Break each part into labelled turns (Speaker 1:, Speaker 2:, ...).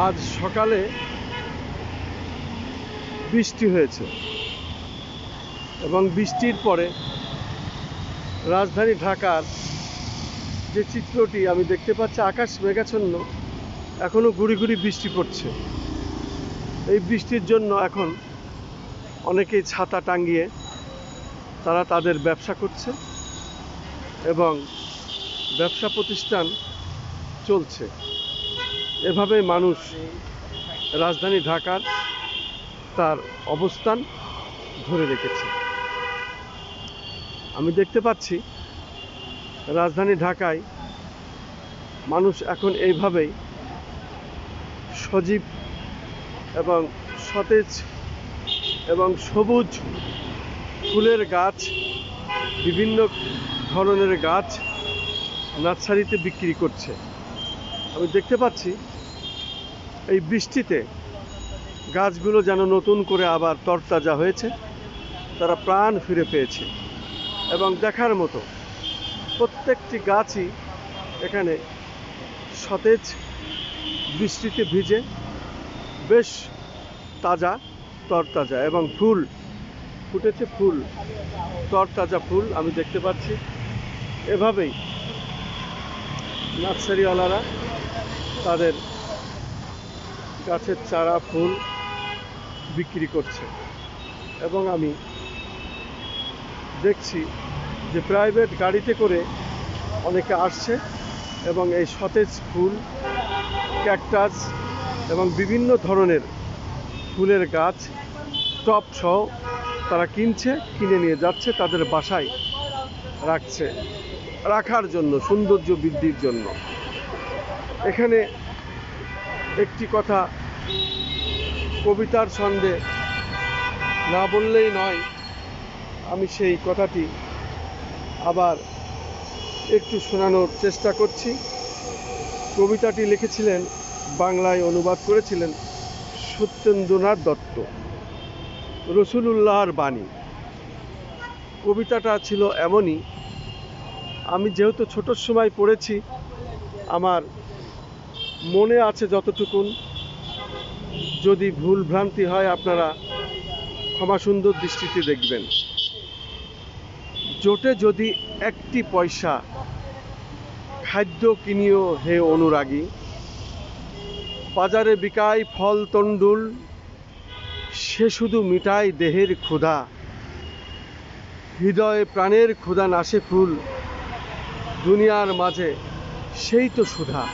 Speaker 1: আজ সকালে বৃষ্টি হয়েছে এবং বৃষ্টির পরে রাজধানী ঢাকার যে চিত্রটি আমি দেখতে পাচ্ছি, আকাশ মেঘাচ্ছন্ন, এখনো গুড়ি গুড়ি বৃষ্টি পড়ছে। এই বৃষ্টির জন্য এখন অনেকেই ছাতা টাঙিয়ে তারা তাদের ব্যবসা করছে এবং ব্যবসা প্রতিষ্ঠান চলছে। এভাবে মানুষ রাজধানী ঢাকার তার অবস্থান ধরে রেখেছে। আমি দেখতে পাচ্ছি রাজধানী ঢাকায় মানুষ এখন এইভাবেই সজীব এবং সতেজ এবং সবুজ ফুলের গাছ, বিভিন্ন ধরনের গাছ নার্সারিতে বিক্রি করছে। আমি দেখতে পাচ্ছি এই বৃষ্টিতে গাছগুলো যেন নতুন করে আবার তরতাজা হয়েছে, তারা প্রাণ ফিরে পেয়েছে এবং দেখার মতো প্রত্যেকটি গাছই এখানে সতেজ, বৃষ্টিতে ভিজে বেশ তাজা তরতাজা এবং ফুল ফুটেছে, ফুল তরতাজা ফুল আমি দেখতে পাচ্ছি। এভাবেই নার্সারিওয়ালারা তাদের গাছের চারা ফুল বিক্রি করছে এবং আমি দেখছি যে প্রাইভেট গাড়িতে করে অনেকে আসছে এবং এই সতেজ ফুল, ক্যাকটাস এবং বিভিন্ন ধরনের ফুলের গাছ টব সহ তারা কিনে নিয়ে যাচ্ছে, তাদের বাসায় রাখার জন্য, সৌন্দর্য বৃদ্ধির জন্য। এখানে একটি কথা কবিতার ছন্দে না বললেই নয়, আমি সেই কথাটি আবার একটু শোনানোর চেষ্টা করছি। কবিতাটি লিখেছিলেন, বাংলায় অনুবাদ করেছিলেন সত্যেন্দ্রনাথ দত্ত, রসুলুল্লাহর বাণী। কবিতাটা ছিল এমনই, আমি যেহেতু ছোটোর সময় পড়েছি, আমার মনে আছে যতটুকুন। যদি ভুল ভ্রান্তি হয় আপনারা ক্ষমা সুন্দর দৃষ্টিতে দেখবেন। জোটে যদি একটি পয়সা, খাদ্য কিনিও হে অনুরাগী, বাজারে বিকায় ফল তন্ডুল, সে শুধু মিটায় দেহের ক্ষুধা, হৃদয়ে প্রাণের ক্ষুধা নাশে ফুল, দুনিয়ার মাঝে সেই তো সুধা।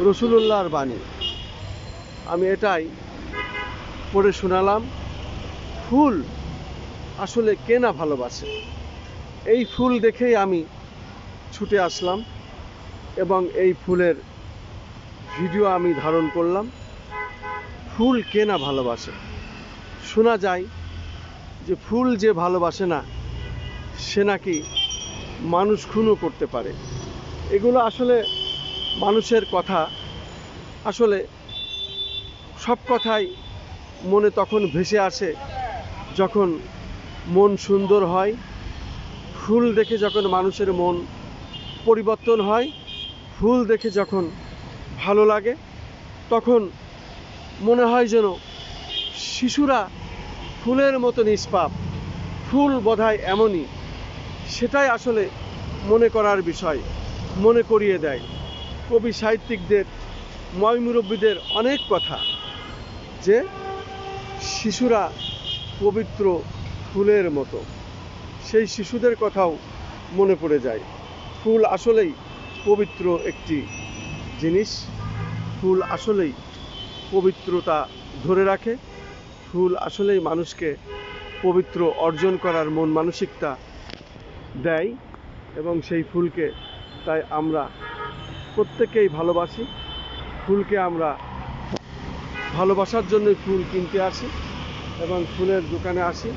Speaker 1: রসুলুল্লাহর বাণী। আমি এটাই পড়ে শোনালাম। ফুল আসলে কে না ভালোবাসে? এই ফুল দেখেই আমি ছুটে আসলাম এবং এই ফুলের ভিডিও আমি ধারণ করলাম। ফুল কে না ভালোবাসে? শোনা যায় যে ফুল যে ভালোবাসে না সে নাকি মানুষ খুনও করতে পারে। এগুলো আসলে মানুষের কথা। আসলে সব কথাই মনে তখন ভেসে আসে যখন মন সুন্দর হয়। ফুল দেখে যখন মানুষের মন পরিবর্তন হয়, ফুল দেখে যখন ভালো লাগে, তখন মনে হয় যেন শিশুরা ফুলের মতো নিষ্পাপ। ফুল বোধহয় এমনই, সেটাই আসলে মনে করার বিষয়, মনে করিয়ে দেয় কবি সাহিত্যিকদের, ময়মুরব্বীদের অনেক কথা, যে শিশুরা পবিত্র ফুলের মতো। সেই শিশুদের কথাও মনে পড়ে যায়। ফুল আসলেই পবিত্র একটি জিনিস। ফুল আসলেই পবিত্রতা ধরে রাখে। ফুল আসলেই মানুষকে পবিত্র অর্জন করার মন মানসিকতা দেয় এবং সেই ফুলকে তাই আমরা প্রত্যেকেই ভালোবাসি। ফুলকে আমরা ভালোবাসার জন্যই ফুল কিনতে আসি এবং ফুলের দোকানে আসি,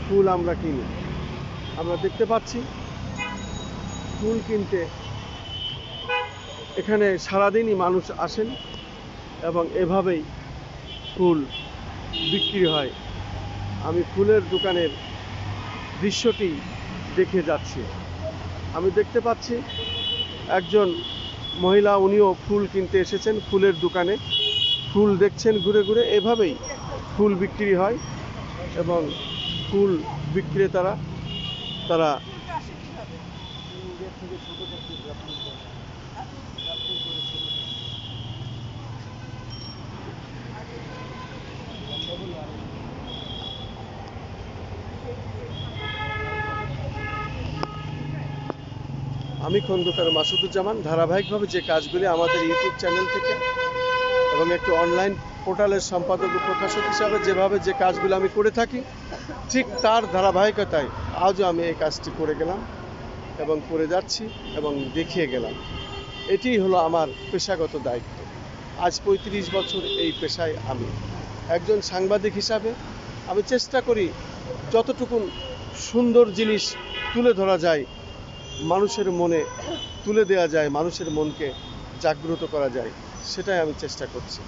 Speaker 1: ফুল আমরা কিনি। আমরা দেখতে পাচ্ছি ফুল কিনতে এখানে সারাদিনই মানুষ আসেন এবং এভাবেই ফুল বিক্রি হয়। আমি ফুলের দোকানের দৃশ্যটি দেখে যাচ্ছি। আমি দেখতে পাচ্ছি একজন মহিলা, উনিও ফুল কিনতে এসেছেন ফুলের দোকানে। ফুল দেখছেন ঘুরে ঘুরে, এভাবেই ফুল বিক্রি হয় এবং ফুল বিক্রেতারা তারা আমি খন্দকার মাসুদুজ্জামান ধারাবাহিকভাবে যে কাজগুলি আমাদের ইউটিউব চ্যানেল থেকে এবং একটু অনলাইন পোর্টালের সম্পাদক ও প্রকাশক হিসাবে যেভাবে যে কাজগুলো আমি করে থাকি, ঠিক তার ধারাবাহিকতায় আজও আমি এই কাজটি করে গেলাম এবং করে যাচ্ছি এবং দেখিয়ে গেলাম। এটিই হলো আমার পেশাগত দায়িত্ব। আজ ৩৫ বছর এই পেশায় আমি একজন সাংবাদিক হিসাবে আমি চেষ্টা করি যতটুকু সুন্দর জিনিস তুলে ধরা যায়, মানুষের মনে তুলে দেওয়া যায়, মানুষের মনকে জাগ্রত করা যায়, সেটাই আমি চেষ্টা করছি।